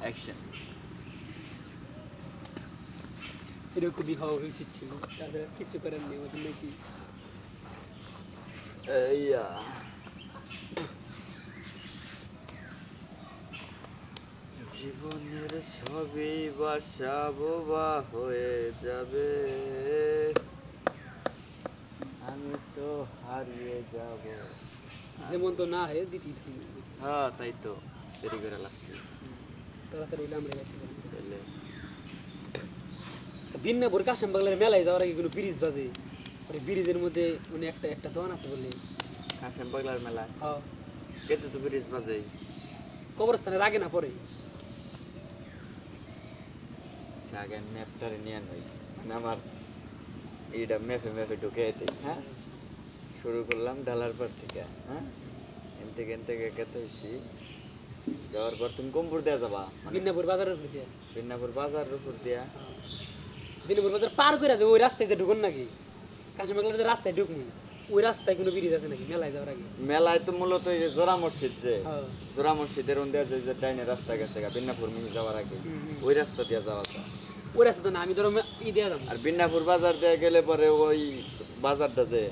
Action. এরকমই হওয়া উচিত ছিল, তাছাড়া কিছু করার নেই ওদের নাকি। ইয়া জীবনের সবই বাসা বোবা হয়ে যাবে, আমি তো হারিয়ে যাব। যেমন তো না হয় দিতেই থাকবে। হ্যাঁ তাই তো, দেরি করে লাগবে তাড়াতাড়ি হইলে আমরা যাচ্ছি। তাহলে। আচ্ছা, বিন্নাপুর কাশেম বাংলার মেলায় যাওয়ার আগে কোনো ব্রিজ বাজে, ওই ব্রিজের মধ্যে মানে একটা একটা দোকান আছে বলে। কাশেম পাগলার মেলা হ্যাঁ, কেতে তো ব্রিজ বাজেই। কবরস্থানের আগে না পরে? আগে ম্যাপটারে নিয়ে নই, মানে আমার এইটা ম্যাপে ম্যাপে ঢুকে যেতে। হ্যাঁ, শুরু করলাম ঢালার পর থেকে। হ্যাঁ, এন থেকে একাতে হয়েছি যাওয়ার পর তুমি কোমপুর দেওয়া যাবা, বিন্নাপুর বাজারের উপর দিয়ে। বিন্নাপুর বাজারের উপর দিয়া। বিন্নাপুর বাজার পার করে আছে, ওই রাস্তায় যে ঢুকুন নাকি? কাশেম বাংলার যে রাস্তায় ঢুকবো, ওই রাস্তায় কোনো ব্রিজ আছে নাকি মেলায় যাওয়ার আগে? মেলায় তো মূলত এই যে জোড়া মসজিদ, যে হ্যাঁ। জোড়া মসজিদের ওন দেওয়া যে ডাইনে রাস্তা গেছে বিন্নাপুর মিহি যাওয়ার আগে, ওই রাস্তা দিয়ে যাওয়া যায়। ওই রাস্তাতে না, আমি ধরো ই দেওয়া যাবো। আর বিন্নাপুর বাজার দিয়ে গেলে পরে ওই বাজারটা, যে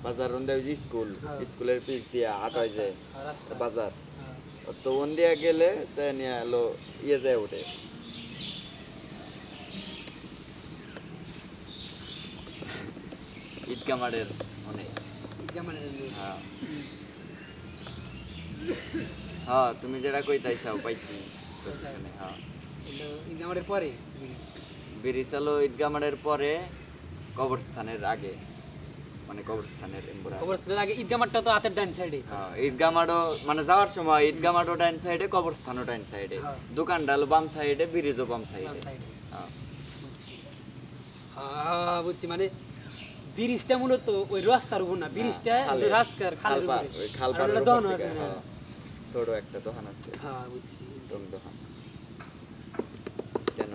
বাজার ওন দেওয়া যে স্কুল, স্কুলের পিচ দিয়া আটায় যে রাস্তা। বাজার, হ্যাঁ। তো ওন দিয়া গেলে চাই নিয়ে এলো ইয়ে যায় ওঠে ঈদগা মাঠের অনেক। হ্যাঁ হ্যাঁ, তুমি যেটা কইতাইছাও পাইছি লোকেশনে। হ্যাঁ, আমাদের পরে ব্রিজ হলো ঈদগা মাঠের পরে কবরস্থানের আগে, মানে কবরস্থানের এমবুরা। কবরস্থানের আগে ঈদগাহ মাঠটা তো হাতের ডান সাইডে। হ্যাঁ, ঈদগা মাঠও মানে যাওয়ার সময় ঈদগা মাঠও ডান সাইডে, কবরস্থানও ডান সাইডে, হ্যাঁ। দোকানটা হলো বাম সাইডে, ব্রিজও বাম সাইডে। হ্যাঁ, হ্যাঁ বুঝছি, মানে ব্রিজটা মূলত ওই রাস্তার উপর না, ব্রিজটা রাস্তার খালের উপরে। ওই খাল আর পাড়ের ওটা উপর দোকান থেকে, আছে না? হ্যাঁ, ছোট একটা দোকান আছে। হ্যাঁ বুঝছি। কোন দোকান? কেন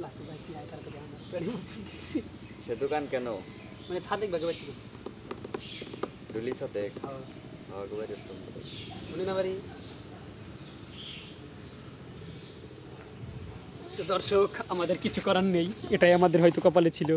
লাতু ভাই কি আইতার করে আমার পেড়ে বসিয়েছি। সে দোকান কেন? মানে ছাদেক ভাগে বাড়ি। ডুলি সাথে হ্যাঁ, একবারে তুমি মনে না বাড়ি। তো দর্শক, আমাদের কিছু করার নেই, এটাই আমাদের হয়তো কপালে ছিল।